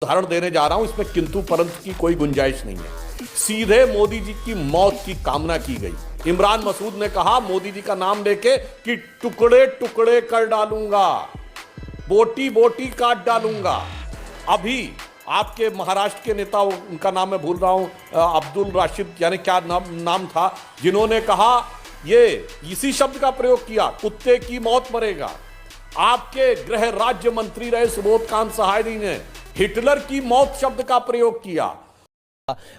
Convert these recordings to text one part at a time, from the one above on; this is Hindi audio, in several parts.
उदाहरण देने जा रहा हूं, इसमें किंतु परंतु की कोई गुंजाइश नहीं है। सीधे मोदी जी की मौत की कामना की गई। इमरान मसूद ने कहा मोदी जी का नाम लेके कि टुकड़े टुकड़े कर डालूंगा, बोटी बोटी काट डालूंगा। अभी आपके महाराष्ट्र के नेता, उनका नाम मैं भूल रहा हूं, अब्दुल राशिद यानी क्या नाम था, जिन्होंने कहा ये इसी शब्द का प्रयोग किया, कुत्ते की मौत मरेगा। आपके गृह राज्य मंत्री रहे सुबोध कांत सहाय ने हिटलर की मौत शब्द का प्रयोग किया।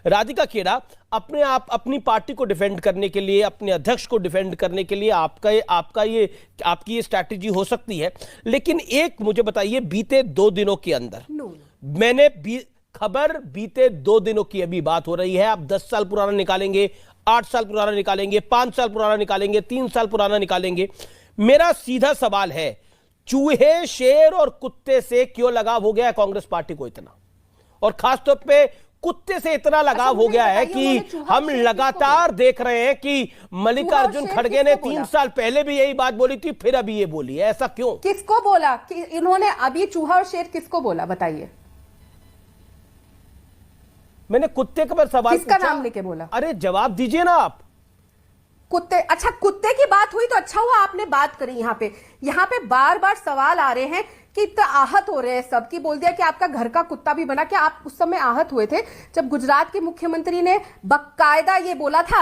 राधिका खेड़ा अपने आप अपनी पार्टी को डिफेंड करने के लिए, अपने अध्यक्ष को डिफेंड करने के लिए आपकी ये स्ट्रैटेजी हो सकती है, लेकिन एक मुझे बताइए, बीते 2 दिनों के अंदर मैंने खबर बीते 2 दिनों की अभी बात हो रही है, आप 10 साल पुराना निकालेंगे, 8 साल पुराना निकालेंगे, 5 साल पुराना निकालेंगे, 3 साल पुराना निकालेंगे। मेरा सीधा सवाल है, चूहे, शेर और कुत्ते से क्यों लगाव हो गया है कांग्रेस पार्टी को इतना, और खासतौर पे कुत्ते से इतना लगाव हो गया है कि हम लगातार देख रहे हैं कि मल्लिकार्जुन खड़गे ने 3 साल पहले भी यही बात बोली थी, फिर अभी ये बोली है, ऐसा क्यों? किसको बोला कि इन्होंने अभी चूहा और शेर किसको बोला, बताइए? मैंने कुत्ते का सवाल किसका नाम लेके बोला? अरे जवाब दीजिए ना आप। कुत्ते, अच्छा कुत्ते की बात हुई तो अच्छा हुआ आपने बात करी। यहाँ पे बार बार सवाल आ रहे हैं कि इतना आहत हो रहे हैं सब, की बोल दिया कि आपका घर का कुत्ता भी बना। क्या आप उस समय आहत हुए थे जब गुजरात के मुख्यमंत्री ने बकायदा ये बोला था?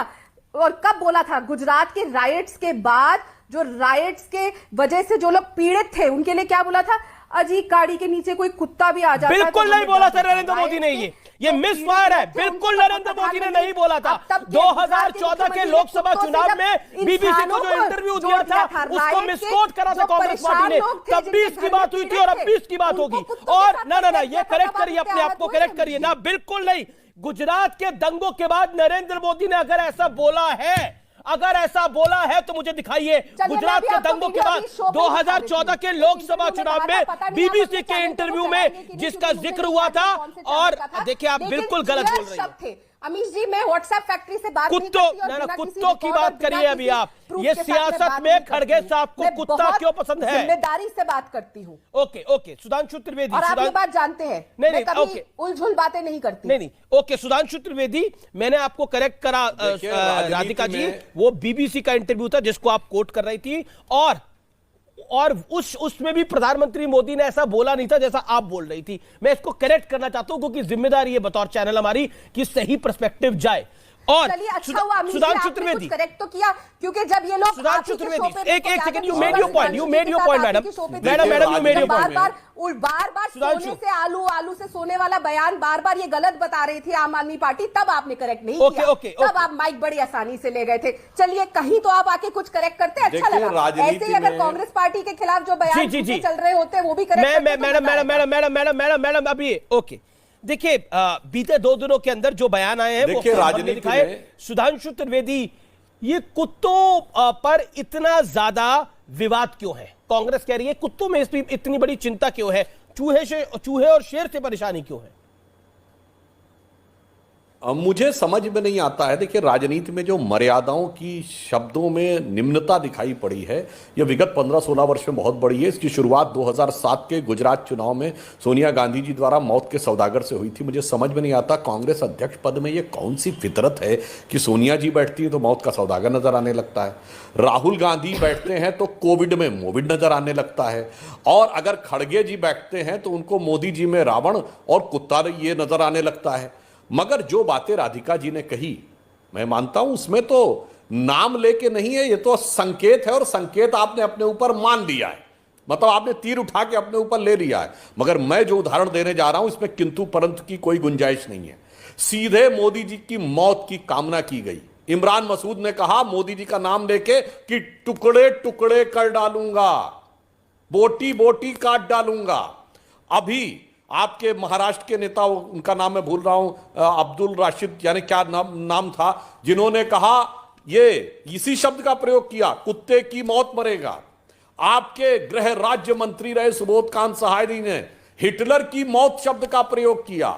और कब बोला था? गुजरात के राइट्स के बाद, जो राइट्स के वजह से जो लोग पीड़ित थे उनके लिए क्या बोला था? अजी गाड़ी के नीचे कोई कुत्ता भी आ जाता। बिल्कुल नहीं बोला था नरेंद्र मोदी ने, ये मिस फायर है। बिल्कुल नरेंद्र मोदी ने नहीं बोला था। 2014 के लोकसभा चुनाव में बीबीसी को जो इंटरव्यू दिया था उसको मिसकोट करा था कांग्रेस पार्टी ने, तब भी इसकी बात हुई थी और अब भी इसकी बात होगी। और ना ये करेक्ट करिए, अपने आप को करेक्ट करिए ना। बिल्कुल नहीं, गुजरात के दंगों के बाद नरेंद्र मोदी ने अगर ऐसा बोला है तो मुझे दिखाइए। गुजरात के दंगों के बाद 2014 के लोकसभा चुनाव में बीबीसी के इंटरव्यू में जिसका जिक्र हुआ था, और देखिए आप बिल्कुल गलत बोल रही हैं। अमीश जी, मैं व्हाट्सएप फैक्ट्री से बात कुत्तों की बात करिए अभी आप। ये सियासत में खड़गे साहब को कुत्ता क्यों पसंद है? जिम्मेदारी से बात करती हूँ। ओके सुधांशु त्रिवेदी, और आप ये बात जानते हैं, नहीं कभी उलझुल बातें नहीं करती। नहीं ओके सुधांशु त्रिवेदी, मैंने आपको करेक्ट करा राधिका जी, वो बीबीसी का इंटरव्यू था जिसको आप कोट कर रही थी, और उसमें भी प्रधानमंत्री मोदी ने ऐसा बोला नहीं था जैसा आप बोल रही थी। मैं इसको करेक्ट करना चाहता हूं क्योंकि जिम्मेदारी है बतौर चैनल हमारी कि सही पर्सपेक्टिव जाए। और अच्छा हुआ सुधांशु त्रिवेदी करेक्ट तो किया, क्योंकि जब ये लोग सुधांशु त्रिवेदी एक second, you made your point madam you made your point. बार सोने से आलू से सोने वाला बयान बार ये गलत बता रही थी आम आदमी पार्टी, तब आपने करेक्ट नहीं किया। तब आप माइक बड़ी आसानी से ले गए थे। चलिए कहीं तो आप आके कुछ करेक्ट करते, अच्छा लगा। ऐसे ही अगर कांग्रेस पार्टी के खिलाफ जो बयान चल रहे होते वो भी करेक्ट। मैडम अभी ओके, देखिए बीते 2 दिनों के अंदर जो बयान आए हैं वो राजनीति दिखाए। सुधांशु त्रिवेदी, ये कुत्तों पर इतना ज्यादा विवाद क्यों है? कांग्रेस कह रही है कुत्तों में इतनी बड़ी चिंता क्यों है? चूहे और शेर से परेशानी क्यों है? मुझे समझ में नहीं आता है। देखिए, राजनीति में जो मर्यादाओं की शब्दों में निम्नता दिखाई पड़ी है, यह विगत 15-16 वर्ष में बहुत बड़ी है। इसकी शुरुआत 2007 के गुजरात चुनाव में सोनिया गांधी जी द्वारा मौत के सौदागर से हुई थी। मुझे समझ में नहीं आता कांग्रेस अध्यक्ष पद में ये कौन सी फितरत है कि सोनिया जी बैठती है तो मौत का सौदागर नजर आने लगता है, राहुल गांधी बैठते हैं तो कोविड में मोविड नजर आने लगता है, और अगर खड़गे जी बैठते हैं तो उनको मोदी जी में रावण और कुत्ता ये नजर आने लगता है। मगर जो बातें राधिका जी ने कही, मैं मानता हूं उसमें तो नाम लेके नहीं है, ये तो संकेत है, और संकेत आपने अपने ऊपर मान लिया है, मतलब आपने तीर उठा के अपने ऊपर ले लिया है। मगर मैं जो उदाहरण देने जा रहा हूं इसमें किंतु परंतु की कोई गुंजाइश नहीं है। सीधे मोदी जी की मौत की कामना की गई। इमरान मसूद ने कहा मोदी जी का नाम लेके कि टुकड़े टुकड़े कर डालूंगा, बोटी बोटी काट डालूंगा। अभी आपके महाराष्ट्र के नेता, उनका नाम मैं भूल रहा हूं, अब्दुल राशिद यानी क्या नाम था, जिन्होंने कहा ये इसी शब्द का प्रयोग किया, कुत्ते की मौत मरेगा। आपके गृह राज्य मंत्री रहे सुबोध कांत सहाय ने हिटलर की मौत शब्द का प्रयोग किया।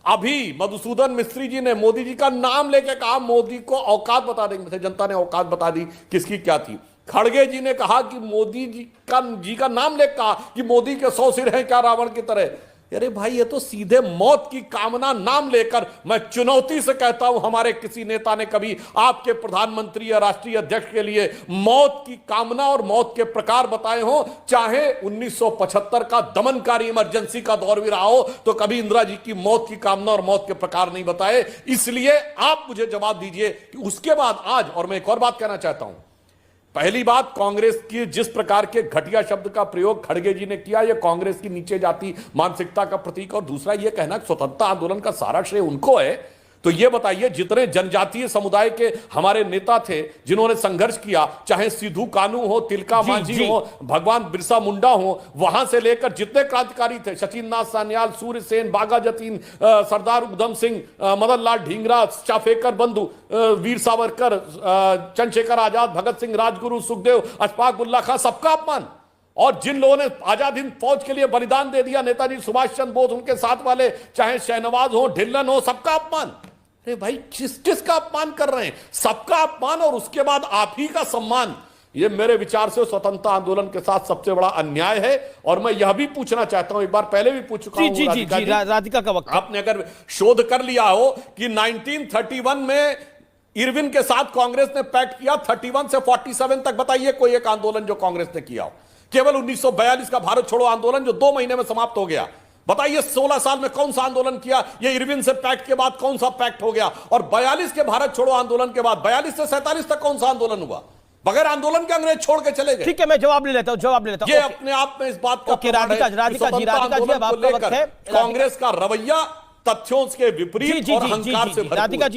अभी मधुसूदन मिस्त्री जी ने मोदी जी का नाम लेके कहा मोदी को औकात बता देंगे। जनता ने औकात बता दी किसकी क्या थी। खड़गे जी ने कहा कि मोदी जी का नाम लेकर कहा कि मोदी के 100 सिर हैं क्या रावण की तरह। अरे भाई, ये तो सीधे मौत की कामना नाम लेकर, मैं चुनौती से कहता हूं, हमारे किसी नेता ने कभी आपके प्रधानमंत्री या राष्ट्रीय अध्यक्ष के लिए मौत की कामना और मौत के प्रकार बताए हो? चाहे 1975 का दमनकारी इमरजेंसी का दौर भी रहा हो, तो कभी इंदिरा जी की मौत की कामना और मौत के प्रकार नहीं बताए। इसलिए आप मुझे जवाब दीजिए कि उसके बाद आज, और मैं एक और बात कहना चाहता हूं, पहली बात, कांग्रेस की जिस प्रकार के घटिया शब्द का प्रयोग खड़गे जी ने किया, यह कांग्रेस की नीचे जाती मानसिकता का प्रतीक, और दूसरा यह कहना कि स्वतंत्रता आंदोलन का सारा श्रेय उनको है। तो यह बताइए, जितने जनजातीय समुदाय के हमारे नेता थे जिन्होंने संघर्ष किया, चाहे सिद्धू कानू हो, तिलका मांझी हो, भगवान बिरसा मुंडा हो, वहां से लेकर जितने क्रांतिकारी थे, शचीन्द्रनाथ सान्याल, सूर्य सेन, बागा जतीन, सरदार उधम सिंह, मदन लाल ढींगरा, चाफेकर बंधु, वीर सावरकर, चंद्रशेखर आजाद, भगत सिंह, राजगुरु, सुखदेव, अशफाक उल्ला खां, सबका अपमान। और जिन लोगों ने आजाद हिंद फौज के लिए बलिदान दे दिया, नेताजी सुभाष चंद्र बोस, उनके साथ वाले, चाहे शहनवाज हो, ढिल्लन हो, सबका अपमान। अरे भाई, किसका अपमान कर रहे हैं? सबका अपमान, और उसके बाद आप ही का सम्मान। ये मेरे विचार से स्वतंत्रता आंदोलन के साथ सबसे बड़ा अन्याय है। और मैं यह भी पूछना चाहता हूं, एक बार पहले भी पूछ चुका हूं, राधिका का वक्त, आपने अगर शोध कर लिया हो कि 1931 में इरविन के साथ कांग्रेस ने पैक्ट किया, 31 से 47 तक, बताइए कोई एक आंदोलन जो कांग्रेस ने किया हो। केवल 1942 का भारत छोड़ो आंदोलन जो 2 महीने में समाप्त हो गया। बताइए 16 साल में कौन सा आंदोलन किया? ये इरविन से पैक्ट के बाद कौन सा पैक्ट हो गया? और 42 के भारत छोड़ो आंदोलन के बाद 42 से 47 तक कौन सा आंदोलन हुआ? बगैर आंदोलन के अंग्रेज छोड़ के चले गए। ठीक है, मैं जवाब ले लेता हूं, ये अपने आप में इस बात का राधिका जी, कांग्रेस का रवैया तथ्यों के विपरीत और अहंकार से भरपूर। राधिका जी